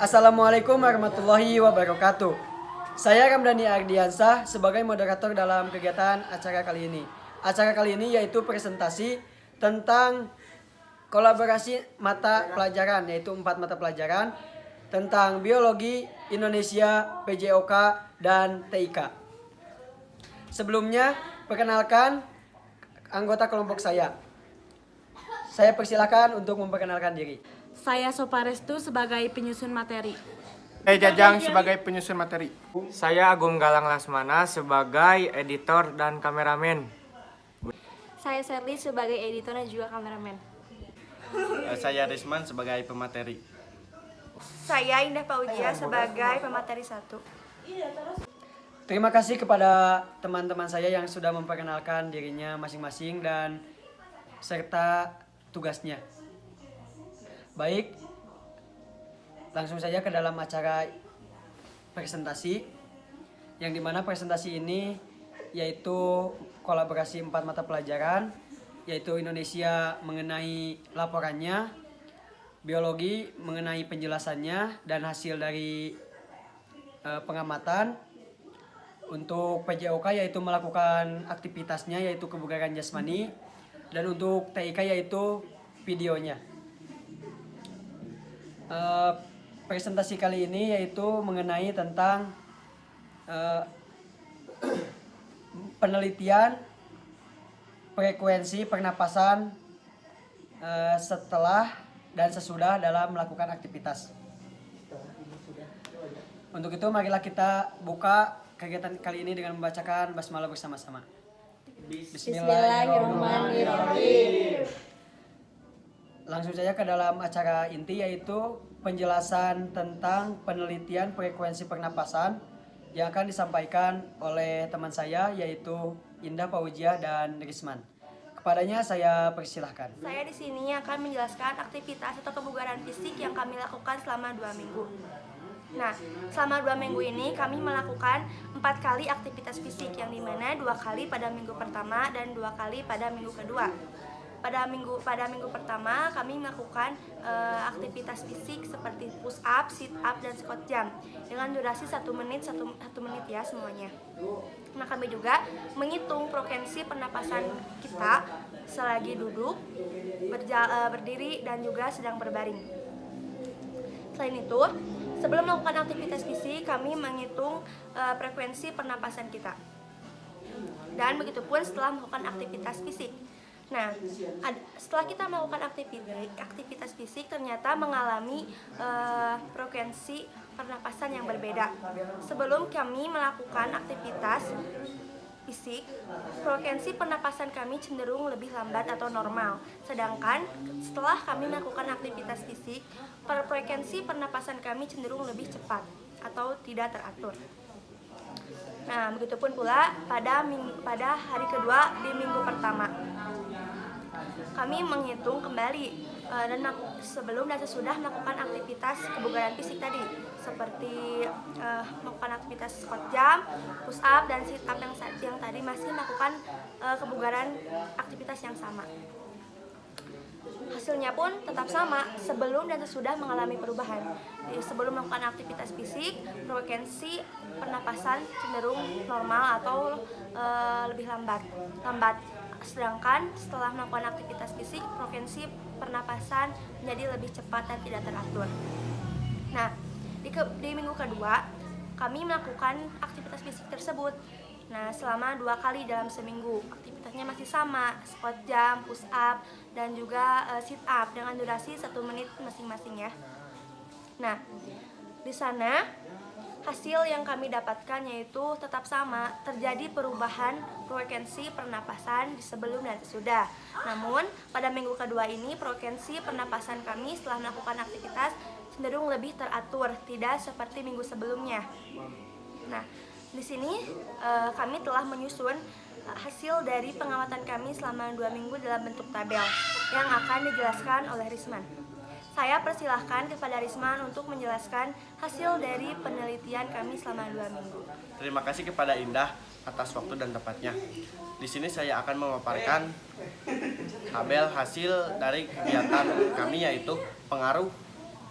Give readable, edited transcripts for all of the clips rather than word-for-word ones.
Assalamualaikum warahmatullahi wabarakatuh. Saya Ramdhani Ardiansah sebagai moderator dalam kegiatan acara kali ini. Acara kali ini yaitu presentasi tentang kolaborasi mata pelajaran, yaitu 4 mata pelajaran tentang biologi, Indonesia, PJOK, dan TIK. Sebelumnya, perkenalkan anggota kelompok saya. Saya persilakan untuk memperkenalkan diri. Saya Soparestu sebagai penyusun materi. Saya Jajang sebagai penyusun materi. Saya Agung Galang Lasmana sebagai editor dan kameramen. Saya Serly sebagai editor dan juga kameramen. Saya Risman sebagai pemateri. Saya Indah Paujia sebagai pemateri 1. Terima kasih kepada teman-teman saya yang sudah memperkenalkan dirinya masing-masing dan serta tugasnya. Baik, langsung saja ke dalam acara presentasi, yang dimana presentasi ini yaitu kolaborasi 4 mata pelajaran, yaitu Indonesia mengenai laporannya, biologi mengenai penjelasannya dan hasil dari pengamatan. Untuk PJOK yaitu melakukan aktivitasnya yaitu kebugaran jasmani, dan untuk TIK yaitu videonya. Presentasi kali ini yaitu mengenai tentang penelitian frekuensi pernapasan setelah dan sesudah dalam melakukan aktivitas. Untuk itu marilah kita buka kegiatan kali ini dengan membacakan basmalah bersama-sama. Bismillahirrahmanirrahim. Langsung saja ke dalam acara inti, yaitu penjelasan tentang penelitian frekuensi pernapasan yang akan disampaikan oleh teman saya yaitu Indah Paujia dan Risman. Kepadanya saya persilahkan. Saya di sini akan menjelaskan aktivitas atau kebugaran fisik yang kami lakukan selama 2 minggu. Nah, selama 2 minggu ini kami melakukan 4 kali aktivitas fisik, yang dimana 2 kali pada minggu pertama dan 2 kali pada minggu kedua. Pada minggu pertama kami melakukan aktivitas fisik seperti push up, sit up, dan squat jump dengan durasi 1 menit ya semuanya. Nah, kami juga menghitung frekuensi pernapasan kita selagi duduk, berdiri, dan juga sedang berbaring. Selain itu, sebelum melakukan aktivitas fisik, kami menghitung frekuensi pernapasan kita. Dan begitupun setelah melakukan aktivitas fisik. Nah, setelah kita melakukan aktivitas fisik, ternyata mengalami frekuensi pernapasan yang berbeda. Sebelum kami melakukan aktivitas fisik, frekuensi pernapasan kami cenderung lebih lambat atau normal. Sedangkan setelah kami melakukan aktivitas fisik, frekuensi pernapasan kami cenderung lebih cepat atau tidak teratur. Nah, begitupun pula pada hari kedua di minggu pertama. Kami menghitung kembali dan sebelum dan sesudah melakukan aktivitas kebugaran fisik tadi, seperti melakukan aktivitas squat jump, push up, dan sit up yang tadi masih melakukan kebugaran aktivitas yang sama. Hasilnya pun tetap sama sebelum dan sesudah mengalami perubahan. Sebelum melakukan aktivitas fisik, frekuensi pernapasan cenderung normal atau lebih lambat. Sedangkan setelah melakukan aktivitas fisik, frekuensi pernapasan menjadi lebih cepat dan tidak teratur. Nah, di minggu kedua, kami melakukan aktivitas fisik tersebut. Nah, selama 2 kali dalam seminggu. Aktivitasnya masih sama, squat jump, push up, dan juga sit up dengan durasi 1 menit masing-masing ya. Nah, di sana hasil yang kami dapatkan yaitu tetap sama, terjadi perubahan frekuensi pernapasan di sebelum dan sesudah. Namun, pada minggu kedua ini frekuensi pernapasan kami setelah melakukan aktivitas cenderung lebih teratur, tidak seperti minggu sebelumnya. Nah, di sini kami telah menyusun hasil dari pengamatan kami selama 2 minggu dalam bentuk tabel yang akan dijelaskan oleh Risman. Saya persilahkan kepada Risman untuk menjelaskan hasil dari penelitian kami selama 2 minggu. Terima kasih kepada Indah atas waktu dan tempatnya. Di sini saya akan memaparkan tabel hasil dari kegiatan kami, yaitu pengaruh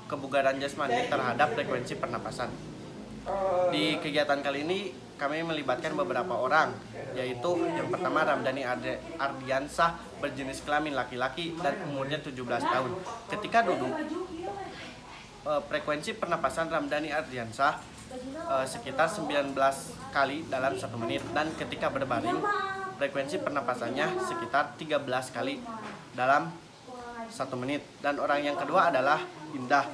kebugaran jasmani terhadap frekuensi pernapasan. Di kegiatan kali ini kami melibatkan beberapa orang, yaitu yang pertama Ramdhani Ardiansah, berjenis kelamin laki-laki dan umurnya 17 tahun. Ketika duduk, frekuensi pernapasan Ramdhani Ardiansah sekitar 19 kali dalam 1 menit, dan ketika berbaring frekuensi pernapasannya sekitar 13 kali dalam 1 menit. Dan orang yang kedua adalah Indah.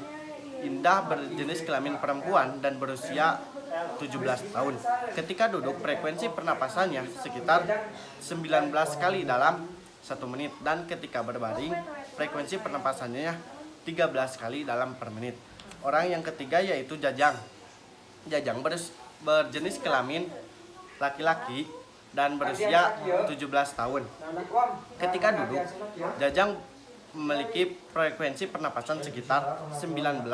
Indah berjenis kelamin perempuan dan berusia 17 tahun. Ketika duduk frekuensi pernapasannya sekitar 19 kali dalam 1 menit, dan ketika berbaring frekuensi pernapasannya 13 kali dalam per menit. Orang yang ketiga yaitu Jajang. Jajang berjenis kelamin laki-laki dan berusia 17 tahun. Ketika duduk, Jajang memiliki frekuensi pernapasan sekitar 19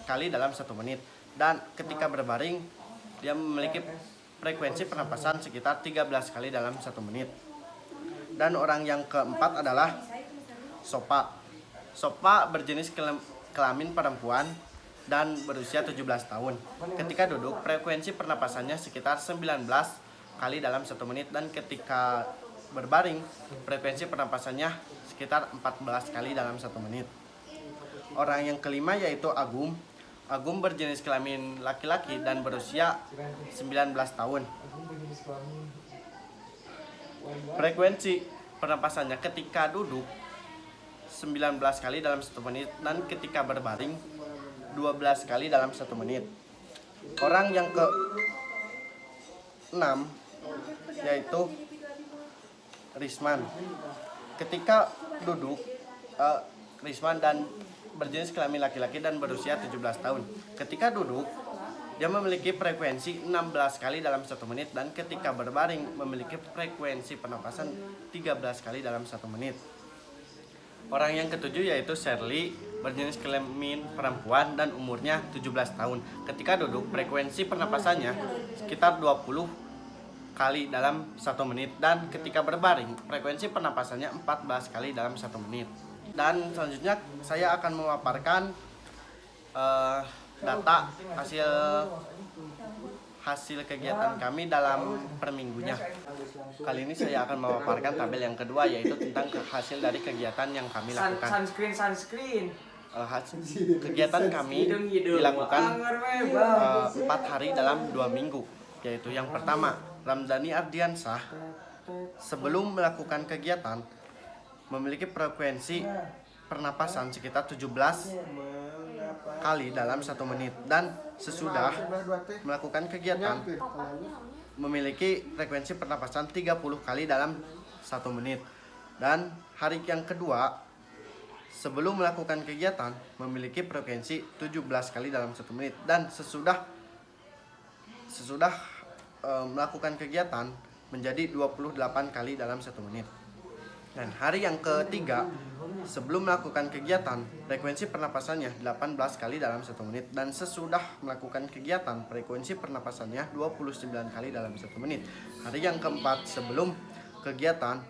kali dalam 1 menit, dan ketika berbaring dia memiliki frekuensi pernapasan sekitar 13 kali dalam 1 menit. Dan orang yang keempat adalah Sopa. Sopa berjenis kelamin perempuan dan berusia 17 tahun. Ketika duduk, frekuensi pernapasannya sekitar 19 kali dalam 1 menit, dan ketika berbaring frekuensi pernapasannya sekitar 14 kali dalam 1 menit. Orang yang kelima yaitu Agum. Agum berjenis kelamin laki-laki dan berusia 19 tahun. Frekuensi pernapasannya ketika duduk 19 kali dalam 1 menit, dan ketika berbaring 12 kali dalam 1 menit. Orang yang ke-6 yaitu Risman. Ketika duduk, Risman dan berjenis kelamin laki-laki dan berusia 17 tahun. Ketika duduk, dia memiliki frekuensi 16 kali dalam 1 menit, dan ketika berbaring memiliki frekuensi pernapasan 13 kali dalam 1 menit. Orang yang ketujuh yaitu Shirley, berjenis kelamin perempuan dan umurnya 17 tahun. Ketika duduk, frekuensi pernapasannya sekitar 20 kali dalam 1 menit, dan ketika berbaring frekuensi pernapasannya 14 kali dalam 1 menit. Dan selanjutnya saya akan memaparkan data hasil kegiatan kami dalam per minggunya. Kali ini saya akan memaparkan tabel yang kedua, yaitu tentang hasil dari kegiatan yang kami lakukan. Kegiatan kami dilakukan 4 hari dalam 2 minggu, yaitu yang pertama, Ramdhani Ardiansah sebelum melakukan kegiatan memiliki frekuensi pernapasan sekitar 17 kali dalam 1 menit, dan sesudah melakukan kegiatan memiliki frekuensi pernapasan 30 kali dalam 1 menit. Dan hari yang kedua sebelum melakukan kegiatan memiliki frekuensi 17 kali dalam 1 menit, dan sesudah melakukan kegiatan menjadi 28 kali dalam 1 menit. Dan hari yang ketiga sebelum melakukan kegiatan frekuensi pernapasannya 18 kali dalam 1 menit, dan sesudah melakukan kegiatan frekuensi pernapasannya 29 kali dalam 1 menit. Hari yang keempat sebelum kegiatan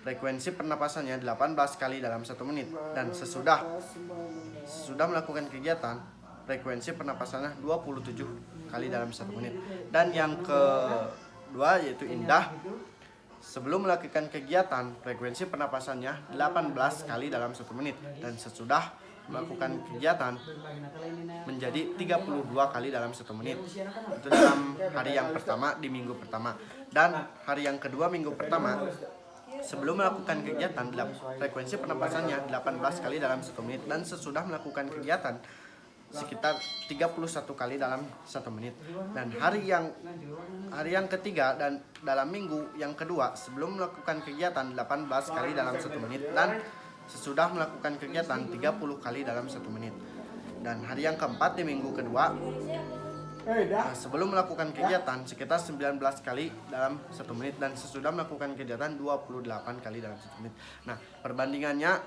frekuensi pernapasannya 18 kali dalam 1 menit, dan sesudah melakukan kegiatan frekuensi pernapasannya 27 kali dalam 1 menit. Dan yang kedua yaitu Indah, sebelum melakukan kegiatan frekuensi pernapasannya 18 kali dalam 1 menit, dan sesudah melakukan kegiatan menjadi 32 kali dalam 1 menit. Itu dalam hari yang pertama di minggu pertama. Dan hari yang kedua minggu pertama sebelum melakukan kegiatan frekuensi pernapasannya 18 kali dalam 1 menit, dan sesudah melakukan kegiatan sekitar 31 kali dalam 1 menit. Dan hari yang ketiga dan dalam minggu yang kedua sebelum melakukan kegiatan 18 kali dalam 1 menit, dan sesudah melakukan kegiatan 30 kali dalam 1 menit. Dan hari yang keempat di minggu kedua sebelum melakukan kegiatan sekitar 19 kali dalam 1 menit, dan sesudah melakukan kegiatan 28 kali dalam 1 menit. Nah, perbandingannya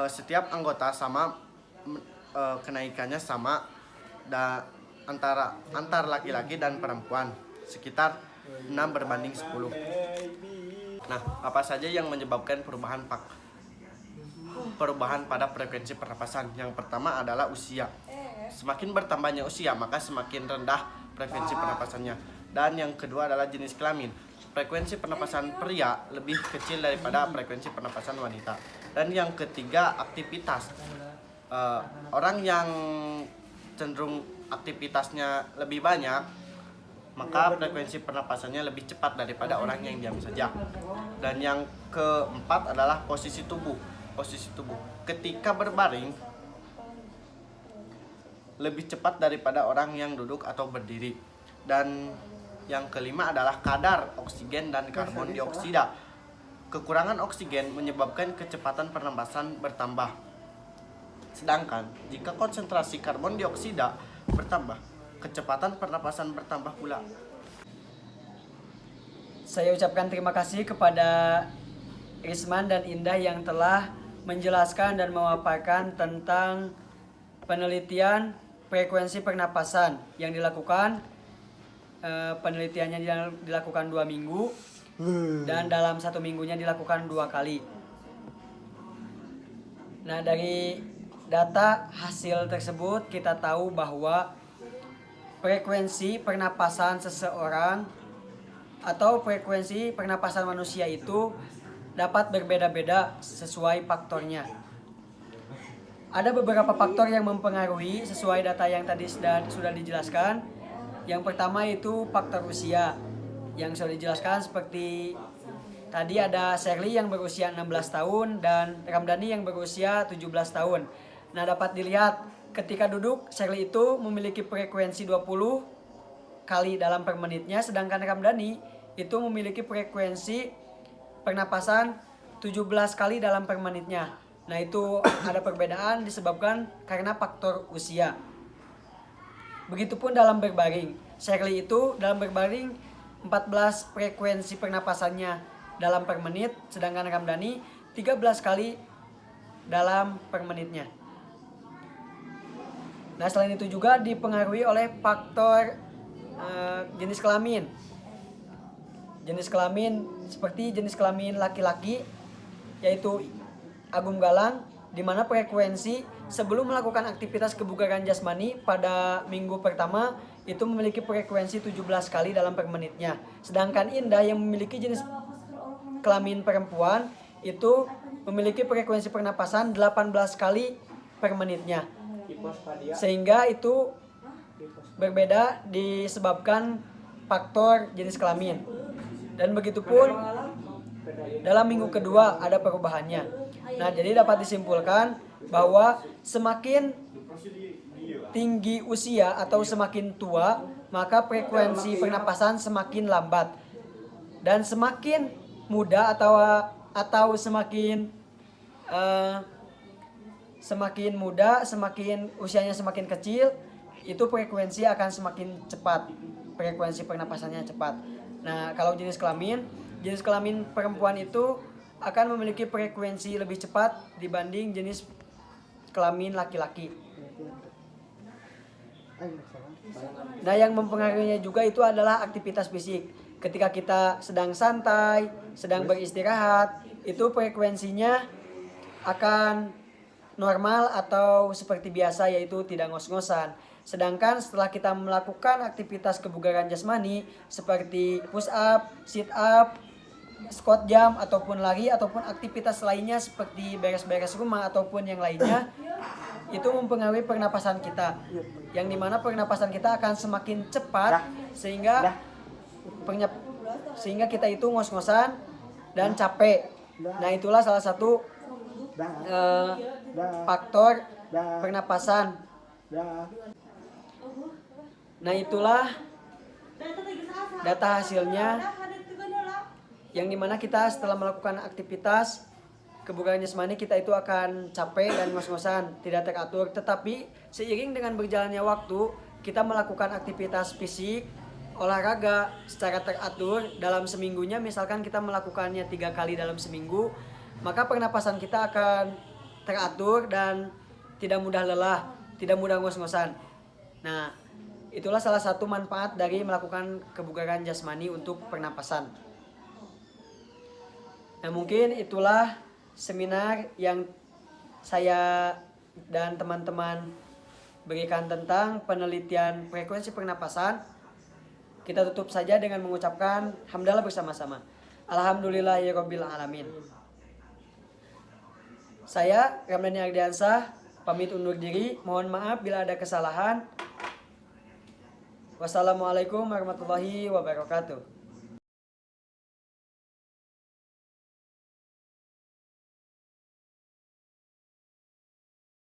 setiap anggota sama, kenaikannya sama antar laki-laki dan perempuan sekitar 6 berbanding 10. Nah, apa saja yang menyebabkan perubahan perubahan pada frekuensi pernapasan. Yang pertama adalah usia. Semakin bertambahnya usia, maka semakin rendah frekuensi pernapasannya. Dan yang kedua adalah jenis kelamin. Frekuensi pernapasan pria lebih kecil daripada frekuensi pernapasan wanita. Dan yang ketiga, aktivitas. Orang yang cenderung aktivitasnya lebih banyak, maka frekuensi pernapasannya lebih cepat daripada orang yang diam saja. Dan yang keempat adalah posisi tubuh. Posisi tubuh ketika berbaring lebih cepat daripada orang yang duduk atau berdiri. Dan yang kelima adalah kadar oksigen dan karbon dioksida. Kekurangan oksigen menyebabkan kecepatan pernapasan bertambah. Sedangkan jika konsentrasi karbon dioksida bertambah, kecepatan pernapasan bertambah pula. Saya ucapkan terima kasih kepada Risman dan Indah yang telah menjelaskan dan memaparkan tentang penelitian frekuensi pernapasan yang dilakukan. Penelitiannya dilakukan 2 minggu dan dalam 1 minggunya dilakukan 2 kali. Nah, dari data hasil tersebut kita tahu bahwa frekuensi pernapasan seseorang atau frekuensi pernapasan manusia itu dapat berbeda-beda sesuai faktornya. Ada beberapa faktor yang mempengaruhi sesuai data yang tadi sudah dijelaskan. Yang pertama itu faktor usia yang sudah dijelaskan seperti tadi ada Shirley yang berusia 16 tahun dan Ramdhani yang berusia 17 tahun. Nah, dapat dilihat ketika duduk Shirley itu memiliki frekuensi 20 kali dalam per menitnya, sedangkan Ramdhani itu memiliki frekuensi pernapasan 17 kali dalam per menitnya. Nah, itu ada perbedaan disebabkan karena faktor usia. Begitupun dalam berbaring. Shirley itu dalam berbaring 14 frekuensi pernapasannya dalam per menit, sedangkan Ramdhani 13 kali dalam per menitnya. Nah, selain itu juga dipengaruhi oleh faktor jenis kelamin. Jenis kelamin seperti jenis kelamin laki-laki yaitu Agung Galang, di mana frekuensi sebelum melakukan aktivitas kebugaran jasmani pada minggu pertama itu memiliki frekuensi 17 kali dalam per menitnya. Sedangkan Indah yang memiliki jenis kelamin perempuan itu memiliki frekuensi pernapasan 18 kali per menitnya. Sehingga itu berbeda disebabkan faktor jenis kelamin. Dan begitupun dalam minggu kedua ada perubahannya. Nah, jadi dapat disimpulkan bahwa semakin tinggi usia atau semakin tua, maka frekuensi pernapasan semakin lambat. Dan semakin muda atau semakin muda, semakin usianya semakin kecil, itu frekuensi akan semakin cepat. Frekuensi pernapasannya cepat. Nah, kalau jenis kelamin perempuan itu akan memiliki frekuensi lebih cepat dibanding jenis kelamin laki-laki. Nah, yang mempengaruhinya juga itu adalah aktivitas fisik. Ketika kita sedang santai, sedang beristirahat, itu frekuensinya akan normal atau seperti biasa, yaitu tidak ngos-ngosan. Sedangkan setelah kita melakukan aktivitas kebugaran jasmani seperti push up, sit up, squat jump ataupun lari ataupun aktivitas lainnya seperti beres-beres rumah ataupun yang lainnya, itu mempengaruhi pernapasan kita. Yang dimana pernapasan kita akan semakin cepat sehingga kita itu ngos-ngosan dan capek. Nah, itulah salah satu faktor pernapasan. Nah, itulah data hasilnya yang dimana kita setelah melakukan aktivitas kebugaran jasmani kita itu akan capek dan ngos-ngosan, tidak teratur. Tetapi seiring dengan berjalannya waktu, kita melakukan aktivitas fisik, olahraga secara teratur dalam seminggunya. Misalkan kita melakukannya 3 kali dalam seminggu, maka pernapasan kita akan teratur dan tidak mudah lelah, tidak mudah ngos-ngosan. Nah, itulah salah satu manfaat dari melakukan kebugaran jasmani untuk pernapasan. Nah, mungkin itulah seminar yang saya dan teman-teman berikan tentang penelitian frekuensi pernapasan, kita tutup saja dengan mengucapkan hamdalah bersama-sama. Alhamdulillahirabbil alamin. Saya Ramdhani Ardiansah pamit undur diri. Mohon maaf bila ada kesalahan. Wassalamualaikum warahmatullahi wabarakatuh.